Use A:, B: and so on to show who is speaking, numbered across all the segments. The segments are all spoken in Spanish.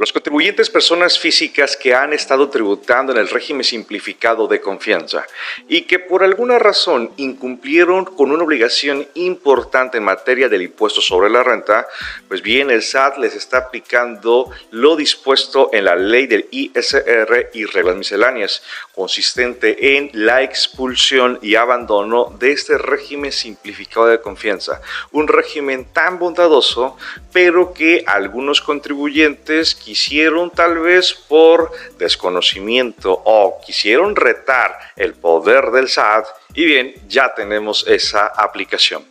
A: Los contribuyentes personas físicas que han estado tributando en el régimen simplificado de confianza y que por alguna razón incumplieron con una obligación importante en materia del impuesto sobre la renta, pues bien, el SAT les está aplicando lo dispuesto en la ley del ISR y reglas misceláneas, consistente en la expulsión y abandono de este régimen simplificado de confianza, un régimen tan bondadoso, pero que algunos contribuyentes quisieron, tal vez por desconocimiento o quisieron retar el poder del SAT, y bien, ya tenemos esa aplicación.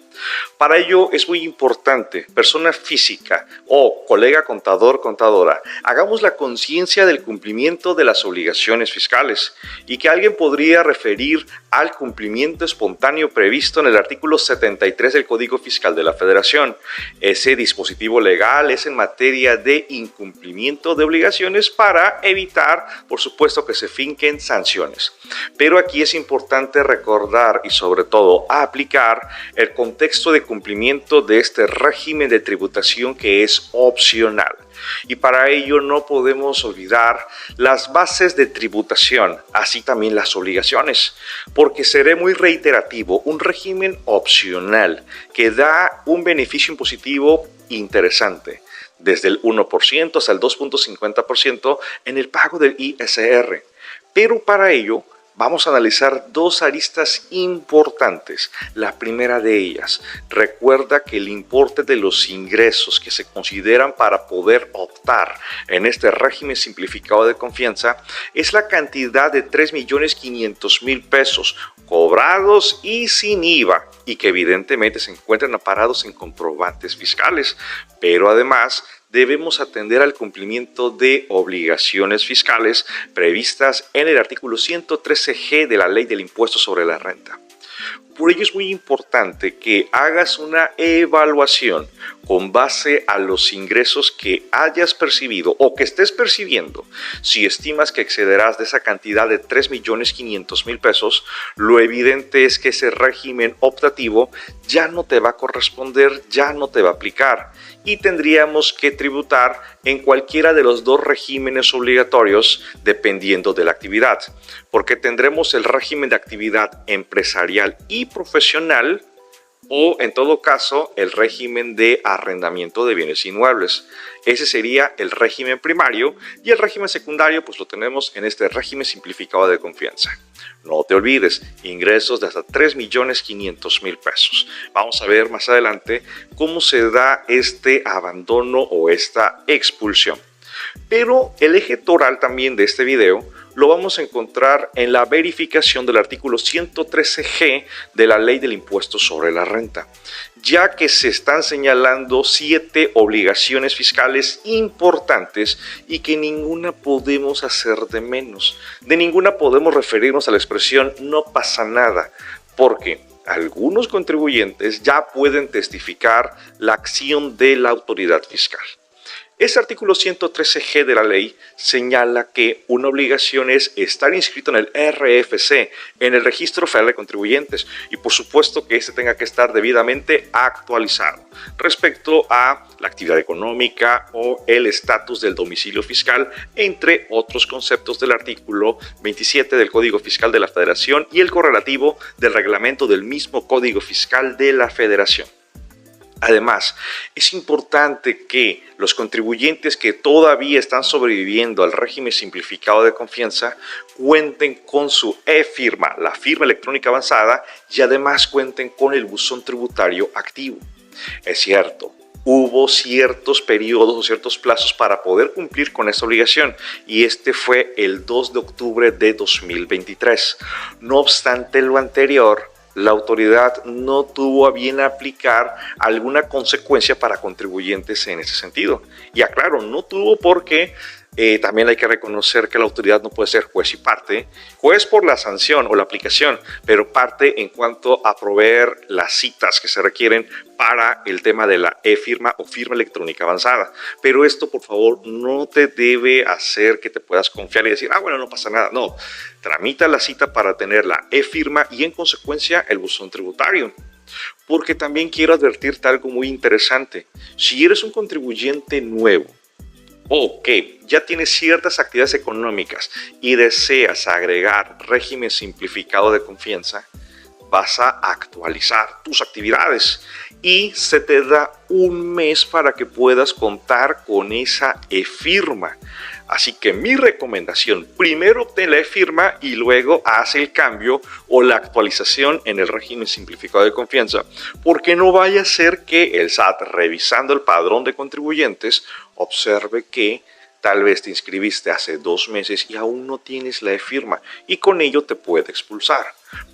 A: Para ello es muy importante, persona física o colega contador, contadora, hagamos la conciencia del cumplimiento de las obligaciones fiscales y que alguien podría referir al cumplimiento espontáneo previsto en el artículo 73 del Código Fiscal de la Federación. Ese dispositivo legal es en materia de incumplimiento de obligaciones para evitar, por supuesto, que se finquen sanciones. Pero aquí es importante recordar y sobre todo aplicar el contexto de cumplimiento de este régimen de tributación que es opcional. Y para ello no podemos olvidar las bases de tributación, así también las obligaciones, porque seré muy reiterativo, un régimen opcional que da un beneficio impositivo interesante, desde el 1% hasta el 2.50% en el pago del ISR. Pero para ello vamos a analizar dos aristas importantes. La primera de ellas, recuerda que el importe de los ingresos que se consideran para poder optar en este régimen simplificado de confianza es la cantidad de 3.500.000 pesos cobrados y sin IVA, y que evidentemente se encuentran amparados en comprobantes fiscales, pero además debemos atender al cumplimiento de obligaciones fiscales previstas en el artículo 113G de la Ley del Impuesto sobre la Renta. Por ello es muy importante que hagas una evaluación con base a los ingresos que hayas percibido o que estés percibiendo. Si estimas que excederás de esa cantidad de 3.500.000 pesos, lo evidente es que ese régimen optativo ya no te va a corresponder, ya no te va a aplicar, y tendríamos que tributar en cualquiera de los dos regímenes obligatorios dependiendo de la actividad, porque tendremos el régimen de actividad empresarial y profesional, o en todo caso el régimen de arrendamiento de bienes inmuebles. Ese sería el régimen primario, y el régimen secundario pues lo tenemos en este régimen simplificado de confianza. No te olvides, ingresos de hasta 3.500.000 pesos. Vamos a ver más adelante cómo se da este abandono o esta expulsión. Pero el eje toral también de este video lo vamos a encontrar en la verificación del artículo 113G de la Ley del Impuesto sobre la Renta, ya que se están señalando 7 obligaciones fiscales importantes y que ninguna podemos hacer de menos. De ninguna podemos referirnos a la expresión "no pasa nada", porque algunos contribuyentes ya pueden testificar la acción de la autoridad fiscal. Este artículo 113G de la ley señala que una obligación es estar inscrito en el RFC, en el Registro Federal de Contribuyentes, y por supuesto que este tenga que estar debidamente actualizado respecto a la actividad económica o el estatus del domicilio fiscal, entre otros conceptos del artículo 27 del Código Fiscal de la Federación y el correlativo del reglamento del mismo Código Fiscal de la Federación. Además, es importante que los contribuyentes que todavía están sobreviviendo al régimen simplificado de confianza cuenten con su e-firma, la firma electrónica avanzada, y además cuenten con el buzón tributario activo. Es cierto, hubo ciertos periodos o ciertos plazos para poder cumplir con esta obligación, y este fue el 2 de octubre de 2023. No obstante lo anterior, la autoridad no tuvo a bien aplicar alguna consecuencia para contribuyentes en ese sentido. Y aclaro, no tuvo porque también hay que reconocer que la autoridad no puede ser juez y parte. Juez por la sanción o la aplicación, pero parte en cuanto a proveer las citas que se requieren para el tema de la e-firma o firma electrónica avanzada. Pero esto, por favor, no te debe hacer que te puedas confiar y decir, bueno, no pasa nada. No, tramita la cita para tener la e-firma y en consecuencia el buzón tributario. Porque también quiero advertirte algo muy interesante. Si eres un contribuyente nuevo o que ya tienes ciertas actividades económicas y deseas agregar régimen simplificado de confianza, vas a actualizar tus actividades y se te da un mes para que puedas contar con esa e-firma. Así que mi recomendación, primero obtén la e-firma y luego haz el cambio o la actualización en el régimen simplificado de confianza, porque no vaya a ser que el SAT, revisando el padrón de contribuyentes, observe que tal vez te inscribiste hace 2 meses y aún no tienes la e-firma y con ello te puede expulsar.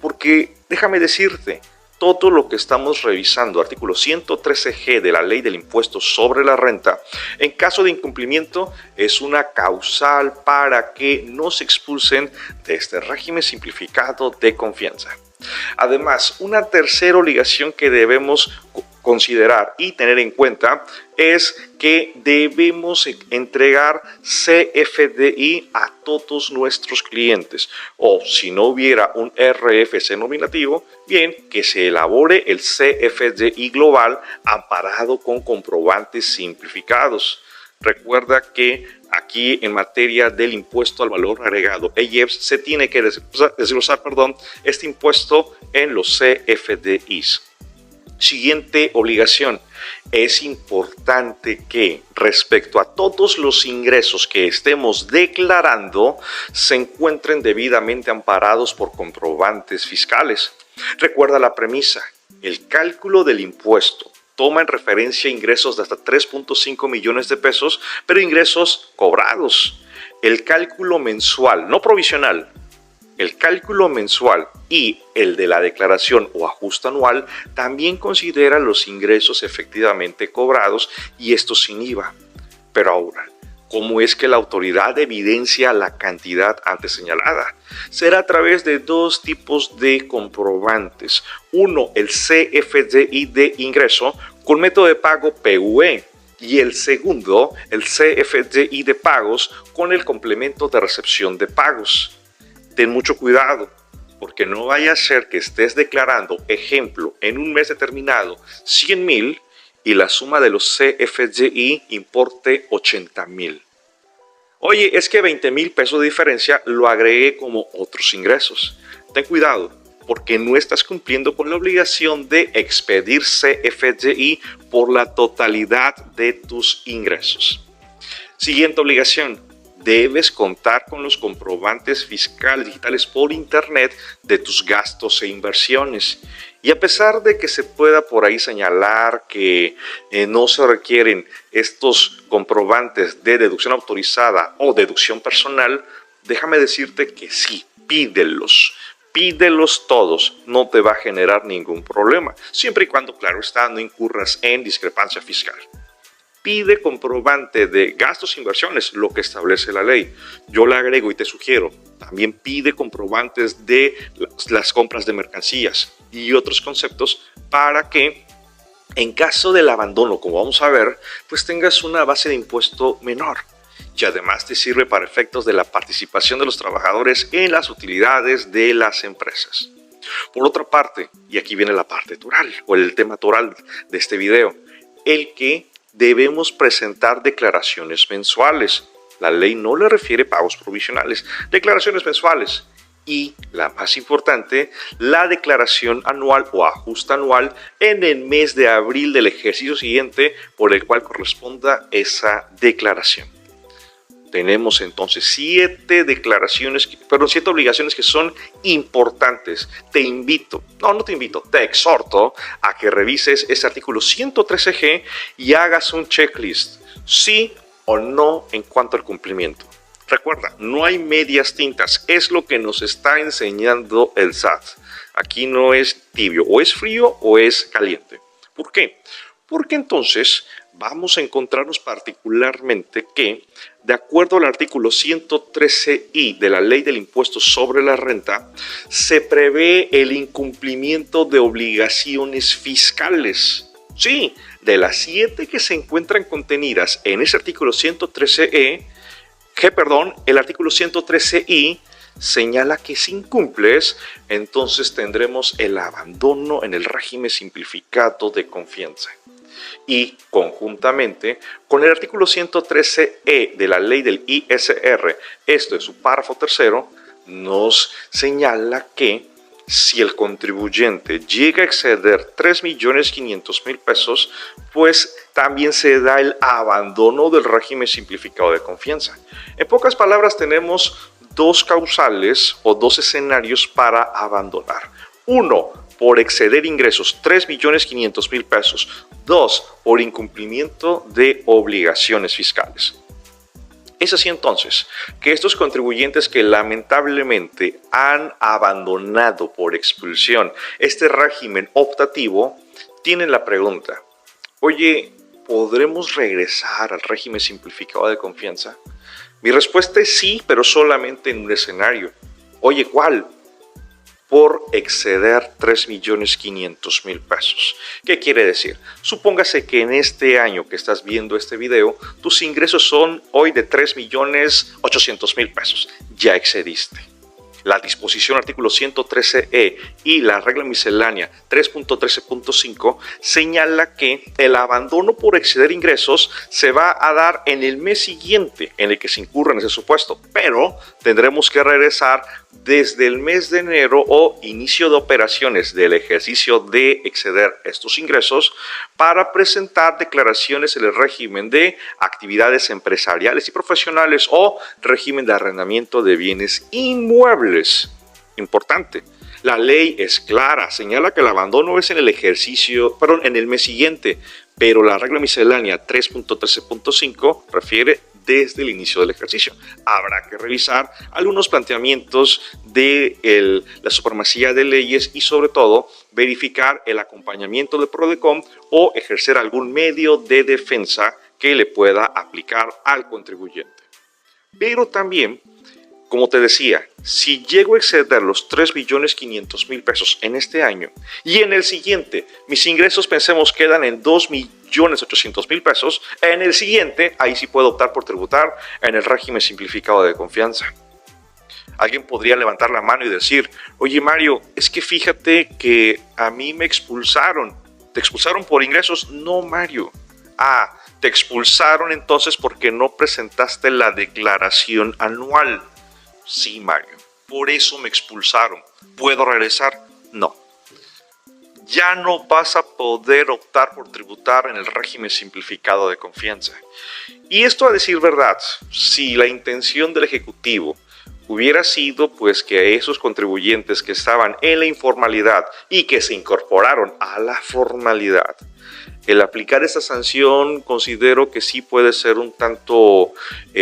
A: Porque déjame decirte, todo lo que estamos revisando, artículo 113G de la Ley del Impuesto sobre la Renta, en caso de incumplimiento es una causal para que nos expulsen de este régimen simplificado de confianza. Además, una tercera obligación que debemos considerar y tener en cuenta es que debemos entregar CFDI a todos nuestros clientes, o si no hubiera un RFC nominativo, bien, que se elabore el CFDI global amparado con comprobantes simplificados. Recuerda que aquí en materia del impuesto al valor agregado, EIEPS, se tiene que desglosar este impuesto en los CFDIs. Siguiente obligación. Es importante que respecto a todos los ingresos que estemos declarando se encuentren debidamente amparados por comprobantes fiscales. Recuerda la premisa. El cálculo del impuesto toma en referencia ingresos de hasta 3.5 millones de pesos, pero ingresos cobrados. El cálculo mensual, no provisional, el cálculo mensual y el de la declaración o ajuste anual también considera los ingresos efectivamente cobrados y esto sin IVA. Pero ahora, ¿cómo es que la autoridad evidencia la cantidad antes señalada? Será a través de 2 tipos de comprobantes. Uno, el CFDI de ingreso con método de pago PUE. Y el segundo, el CFDI de pagos con el complemento de recepción de pagos. Ten mucho cuidado, porque no vaya a ser que estés declarando, ejemplo, en un mes determinado 100,000 y la suma de los CFDI importe 80,000. Oye, es que 20,000 pesos de diferencia lo agregué como otros ingresos. Ten cuidado, porque no estás cumpliendo con la obligación de expedir CFDI por la totalidad de tus ingresos. Siguiente obligación. Debes contar con los comprobantes fiscales digitales por internet de tus gastos e inversiones. Y a pesar de que se pueda por ahí señalar que no se requieren estos comprobantes de deducción autorizada o deducción personal, déjame decirte que sí, pídelos. Pídelos todos, no te va a generar ningún problema, siempre y cuando, claro está, no incurras en discrepancia fiscal. Pide comprobante de gastos e inversiones, lo que establece la ley. Yo le agrego y te sugiero, también pide comprobantes de las compras de mercancías y otros conceptos para que en caso del abandono, como vamos a ver, pues tengas una base de impuesto menor. Y además te sirve para efectos de la participación de los trabajadores en las utilidades de las empresas. Por otra parte, y aquí viene la parte toral o el tema toral de este video, el que debemos presentar declaraciones mensuales. La ley no le refiere pagos provisionales, declaraciones mensuales. Y la más importante, la declaración anual o ajuste anual en el mes de abril del ejercicio siguiente por el cual corresponda esa declaración. Tenemos entonces 7 obligaciones que son importantes. Te exhorto a que revises este artículo 113G y hagas un checklist, sí o no en cuanto al cumplimiento. Recuerda, no hay medias tintas, es lo que nos está enseñando el SAT. Aquí no es tibio, o es frío o es caliente. ¿Por qué? Porque entonces vamos a encontrarnos particularmente que, de acuerdo al artículo 113I de la Ley del Impuesto sobre la Renta, se prevé el incumplimiento de obligaciones fiscales. Sí, de las 7 que se encuentran contenidas en ese artículo 113E, el artículo 113I señala que si incumples, entonces tendremos el abandono en el régimen simplificado de confianza. y conjuntamente con el artículo 113E de la ley del ISR, esto es su párrafo tercero, nos señala que si el contribuyente llega a exceder 3.500.000 pesos, pues también se da el abandono del régimen simplificado de confianza. En pocas palabras, tenemos dos causales o dos escenarios para abandonar. Uno, por exceder ingresos, 3.500.000 pesos. Dos, por incumplimiento de obligaciones fiscales. Es así entonces que estos contribuyentes que lamentablemente han abandonado por expulsión este régimen optativo tienen la pregunta: oye, ¿podremos regresar al régimen simplificado de confianza? Mi respuesta es sí, pero solamente en un escenario. Oye, ¿cuál? Por exceder 3.500.000 pesos. ¿Qué quiere decir? Supóngase que en este año que estás viendo este video, tus ingresos son hoy de 3.800.000 pesos. Ya excediste. La disposición artículo 113E y la regla miscelánea 3.13.5 señala que el abandono por exceder ingresos se va a dar en el mes siguiente en el que se incurra en ese supuesto, pero tendremos que regresar desde el mes de enero o inicio de operaciones del ejercicio de exceder estos ingresos para presentar declaraciones en el régimen de actividades empresariales y profesionales o régimen de arrendamiento de bienes inmuebles. Importante. La ley es clara, señala que el abandono es en en el mes siguiente, pero la regla miscelánea 3.13.5 refiere desde el inicio del ejercicio. Habrá que revisar algunos planteamientos de la supremacía de leyes y sobre todo verificar el acompañamiento de PRODECON o ejercer algún medio de defensa que le pueda aplicar al contribuyente. Pero también, como te decía, si llego a exceder los 3.500.000 pesos en este año y en el siguiente mis ingresos pensemos quedan en 2.800.000 pesos, en el siguiente ahí sí puedo optar por tributar en el régimen simplificado de confianza. Alguien podría levantar la mano y decir: oye Mario, es que fíjate que a mí me expulsaron. ¿Te expulsaron por ingresos? No, Mario. Te expulsaron entonces porque no presentaste la declaración anual. Sí, Mario, por eso me expulsaron. ¿Puedo regresar? No. Ya no vas a poder optar por tributar en el régimen simplificado de confianza. Y esto, a decir verdad, si la intención del Ejecutivo hubiera sido pues que esos contribuyentes que estaban en la informalidad y que se incorporaron a la formalidad, el aplicar esta sanción considero que sí puede ser un tanto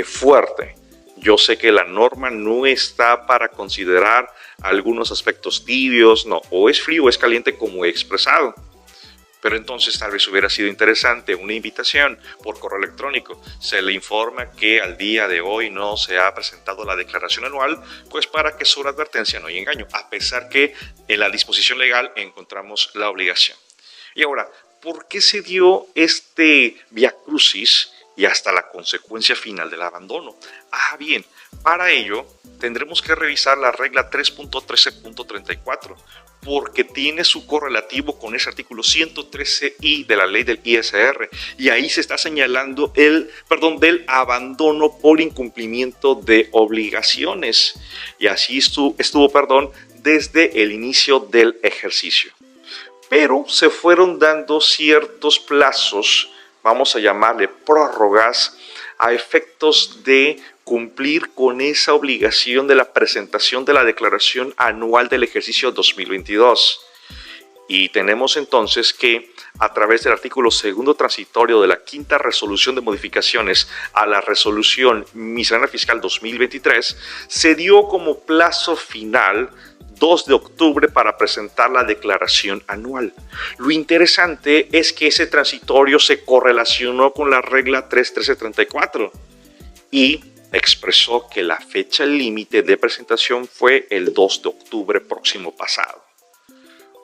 A: fuerte. Yo sé que la norma no está para considerar algunos aspectos tibios, no, o es frío o es caliente como he expresado. Pero entonces tal vez hubiera sido interesante una invitación por correo electrónico. Se le informa que al día de hoy no se ha presentado la declaración anual, pues para que sobre advertencia no hay engaño, a pesar que en la disposición legal encontramos la obligación. Y ahora, ¿por qué se dio este viacrucis y hasta la consecuencia final del abandono? Bien, para ello tendremos que revisar la regla 3.13.34 porque tiene su correlativo con ese artículo 113I de la ley del ISR y ahí se está señalando del abandono por incumplimiento de obligaciones y así estuvo desde el inicio del ejercicio. Pero se fueron dando ciertos plazos, vamos a llamarle prórrogas, a efectos de cumplir con esa obligación de la presentación de la declaración anual del ejercicio 2022. Y tenemos entonces que a través del artículo segundo transitorio de la quinta resolución de modificaciones a la resolución miscelánea fiscal 2023, se dio como plazo final 2 de octubre para presentar la declaración anual. Lo interesante es que ese transitorio se correlacionó con la regla 3.13.34 y expresó que la fecha límite de presentación fue el 2 de octubre próximo pasado.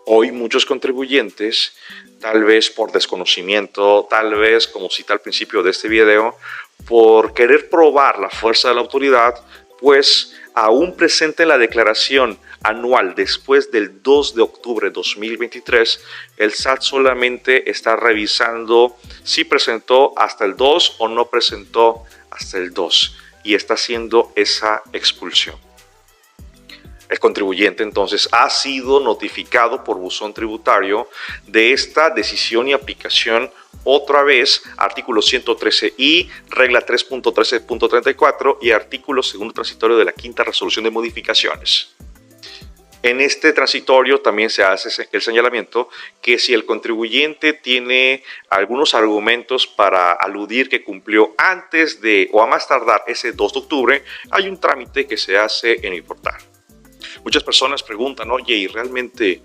A: Hoy muchos contribuyentes, tal vez por desconocimiento, tal vez, como cita al principio de este video, por querer probar la fuerza de la autoridad, pues aún presente en la declaración anual después del 2 de octubre de 2023, el SAT solamente está revisando si presentó hasta el 2 o no presentó hasta el 2 y está haciendo esa expulsión. El contribuyente entonces ha sido notificado por buzón tributario de esta decisión y aplicación otra vez, artículo 113I, regla 3.13.34 y artículo segundo transitorio de la quinta resolución de modificaciones. En este transitorio también se hace el señalamiento que si el contribuyente tiene algunos argumentos para aludir que cumplió antes de o a más tardar ese 2 de octubre, hay un trámite que se hace en el portal. Muchas personas preguntan, oye, ¿y realmente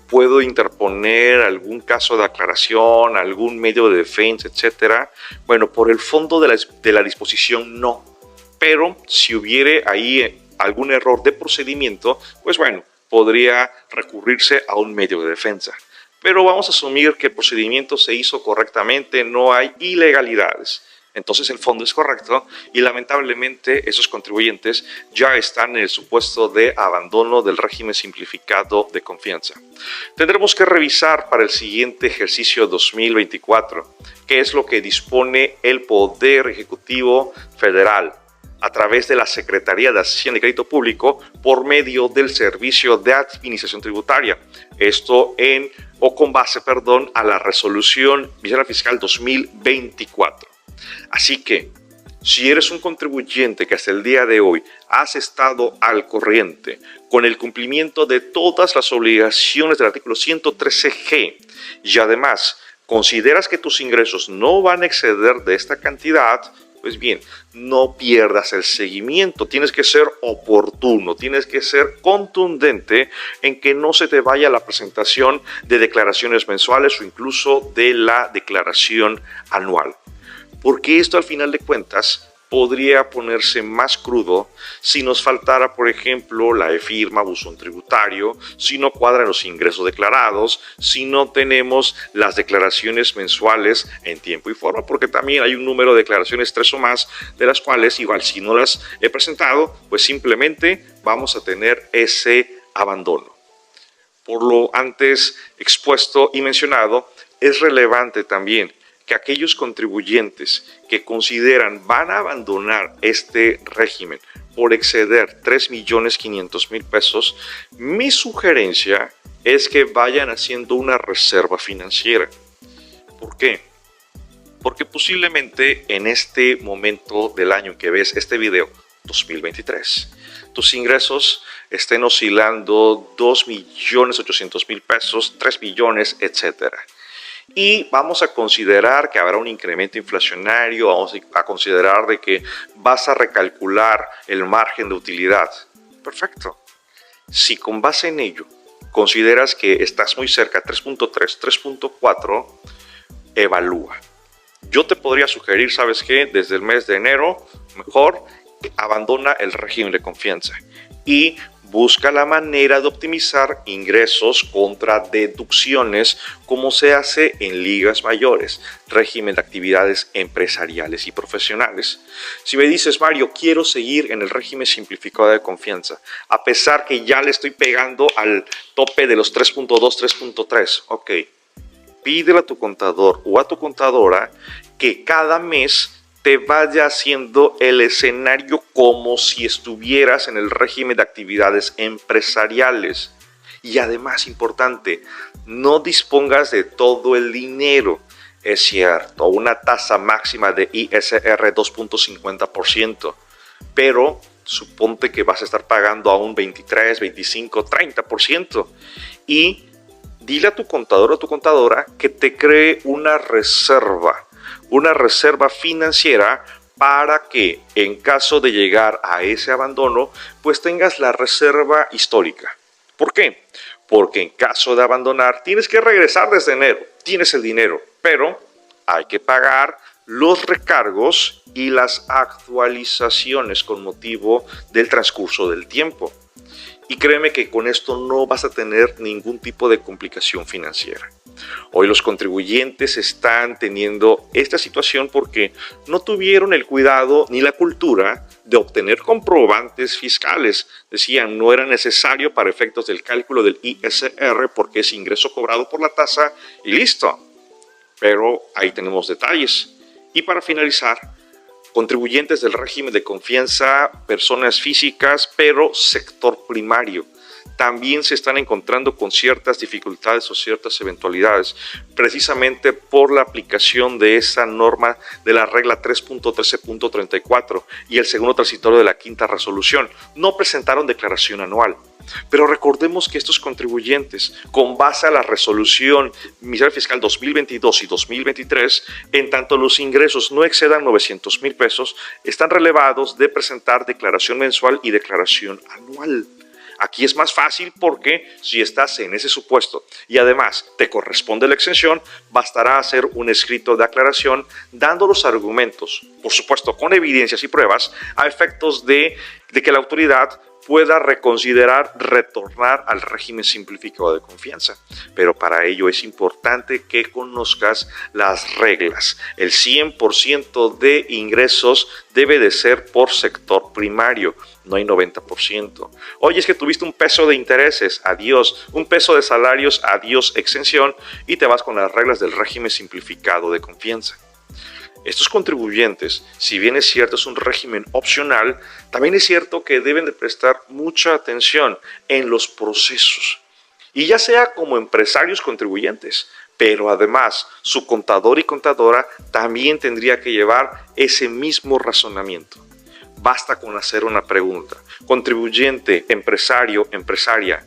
A: puedo interponer algún caso de aclaración, algún medio de defensa, etcétera? Bueno, por el fondo de la disposición no, pero si hubiere ahí algún error de procedimiento, pues bueno, podría recurrirse a un medio de defensa. Pero vamos a asumir que el procedimiento se hizo correctamente, no hay ilegalidades. Entonces el fondo es correcto y lamentablemente esos contribuyentes ya están en el supuesto de abandono del régimen simplificado de confianza. Tendremos que revisar para el siguiente ejercicio 2024 qué es lo que dispone el Poder Ejecutivo Federal a través de la Secretaría de Hacienda y Crédito Público por medio del Servicio de Administración Tributaria. Esto con base a la Resolución Miscelánea Fiscal 2024. Así que, si eres un contribuyente que hasta el día de hoy has estado al corriente con el cumplimiento de todas las obligaciones del artículo 113G y además consideras que tus ingresos no van a exceder de esta cantidad, pues bien, no pierdas el seguimiento. Tienes que ser oportuno, tienes que ser contundente en que no se te vaya la presentación de declaraciones mensuales o incluso de la declaración anual. Porque esto al final de cuentas podría ponerse más crudo si nos faltara, por ejemplo, la e-firma, buzón tributario, si no cuadran los ingresos declarados, si no tenemos las declaraciones mensuales en tiempo y forma, porque también hay un número de declaraciones 3 o más, de las cuales igual si no las he presentado, pues simplemente vamos a tener ese abandono. Por lo antes expuesto y mencionado, es relevante también que aquellos contribuyentes que consideran van a abandonar este régimen por exceder 3.500.000 pesos, mi sugerencia es que vayan haciendo una reserva financiera. ¿Por qué? Porque posiblemente en este momento del año que ves este video, 2023, tus ingresos estén oscilando 2.800.000 pesos, 3 millones, etcétera. Y vamos a considerar que habrá un incremento inflacionario, vamos a considerar de que vas a recalcular el margen de utilidad. Perfecto. Si con base en ello consideras que estás muy cerca, 3.3, 3.4, evalúa. Yo te podría sugerir, ¿sabes qué? Desde el mes de enero, mejor abandona el régimen de confianza y busca la manera de optimizar ingresos contra deducciones como se hace en ligas mayores, régimen de actividades empresariales y profesionales. Si me dices, Mario, quiero seguir en el régimen simplificado de confianza, a pesar que ya le estoy pegando al tope de los 3.2, 3.3, ok, pídele a tu contador o a tu contadora que cada mes te vaya haciendo el escenario como si estuvieras en el régimen de actividades empresariales. Y además, importante, no dispongas de todo el dinero. Es cierto, una tasa máxima de ISR 2.50%, pero suponte que vas a estar pagando a un 23, 25, 30%. Y dile a tu contador o a tu contadora que te cree una reserva financiera para que en caso de llegar a ese abandono, pues tengas la reserva histórica. ¿Por qué? Porque en caso de abandonar, tienes que regresar desde enero, tienes el dinero, pero hay que pagar los recargos y las actualizaciones con motivo del transcurso del tiempo. Y créeme que con esto no vas a tener ningún tipo de complicación financiera. Hoy los contribuyentes están teniendo esta situación porque no tuvieron el cuidado ni la cultura de obtener comprobantes fiscales. Decían, no era necesario para efectos del cálculo del ISR porque es ingreso cobrado por la tasa y listo. Pero ahí tenemos detalles. Y para finalizar, contribuyentes del régimen de confianza, personas físicas, pero sector primario, también se están encontrando con ciertas dificultades o ciertas eventualidades, precisamente por la aplicación de esa norma de la regla 3.13.34 y el segundo transitorio de la quinta resolución. No presentaron declaración anual. Pero recordemos que estos contribuyentes, con base a la resolución Miseria Fiscal 2022 y 2023, en tanto los ingresos no excedan 900,000 pesos, están relevados de presentar declaración mensual y declaración anual. Aquí es más fácil porque si estás en ese supuesto y además te corresponde la exención, bastará hacer un escrito de aclaración dando los argumentos, por supuesto con evidencias y pruebas, a efectos de que la autoridad pueda reconsiderar retornar al régimen simplificado de confianza. Pero para ello es importante que conozcas las reglas. El 100% de ingresos debe de ser por sector primario, no hay 90%. Oye, es que tuviste un peso de intereses, adiós. Un peso de salarios, adiós, exención. Y te vas con las reglas del régimen simplificado de confianza. Estos contribuyentes, si bien es cierto es un régimen opcional, también es cierto que deben de prestar mucha atención en los procesos. Y ya sea como empresarios contribuyentes, pero además su contador y contadora también tendría que llevar ese mismo razonamiento. Basta con hacer una pregunta. Contribuyente, empresario, empresaria,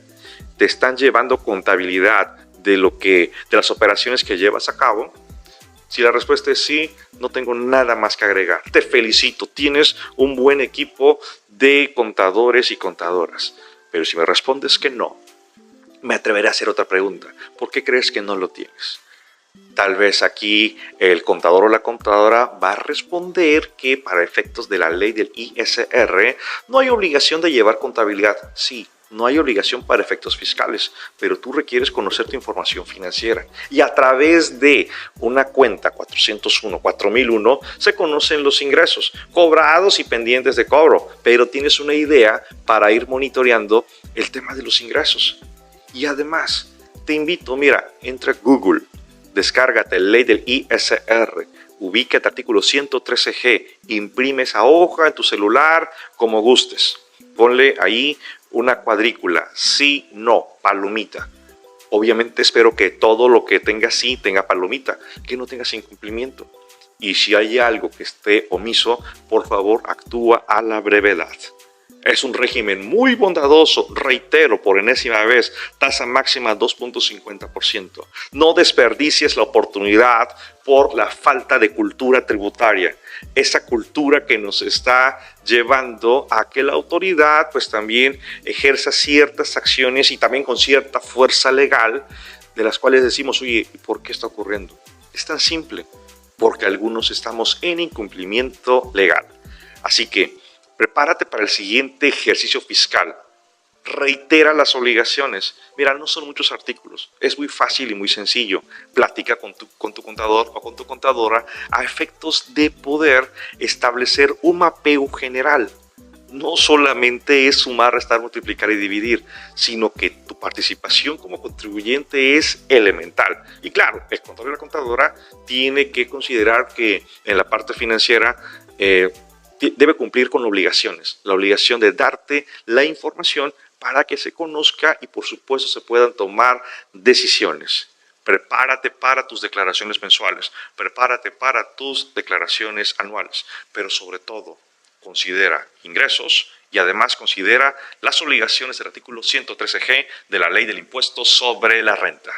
A: ¿te están llevando contabilidad de las operaciones que llevas a cabo? Si la respuesta es sí, no tengo nada más que agregar. Te felicito, tienes un buen equipo de contadores y contadoras. Pero si me respondes que no, me atreveré a hacer otra pregunta. ¿Por qué crees que no lo tienes? Tal vez aquí el contador o la contadora va a responder que para efectos de la ley del ISR no hay obligación de llevar contabilidad. Sí, no hay obligación para efectos fiscales, pero tú requieres conocer tu información financiera. Y a través de una cuenta 401, 4001, se conocen los ingresos, cobrados y pendientes de cobro, pero tienes una idea para ir monitoreando el tema de los ingresos. Y además, te invito, mira, entra a Google, descárgate la ley del ISR, ubícate artículo 113G, imprime esa hoja en tu celular como gustes. Ponle ahí una cuadrícula, sí, no, palomita. Obviamente espero que todo lo que tenga sí tenga palomita, que no tengas incumplimiento. Y si hay algo que esté omiso, por favor actúa a la brevedad. Es un régimen muy bondadoso, reitero por enésima vez, tasa máxima 2.50%. No desperdicies la oportunidad por la falta de cultura tributaria. Esa cultura que nos está llevando a que la autoridad pues también ejerza ciertas acciones y también con cierta fuerza legal de las cuales decimos, oye, ¿por qué está ocurriendo? Es tan simple, porque algunos estamos en incumplimiento legal. Así que prepárate para el siguiente ejercicio fiscal. Reitera las obligaciones. Mira, no son muchos artículos. Es muy fácil y muy sencillo. Platica con tu contador o con tu contadora a efectos de poder establecer un mapeo general. No solamente es sumar, restar, multiplicar y dividir, sino que tu participación como contribuyente es elemental. Y claro, el contador y la contadora tiene que considerar que en la parte financiera debe cumplir con obligaciones, la obligación de darte la información para que se conozca y por supuesto se puedan tomar decisiones. Prepárate para tus declaraciones mensuales, prepárate para tus declaraciones anuales, pero sobre todo considera ingresos y además considera las obligaciones del artículo 113G de la Ley del Impuesto sobre la Renta.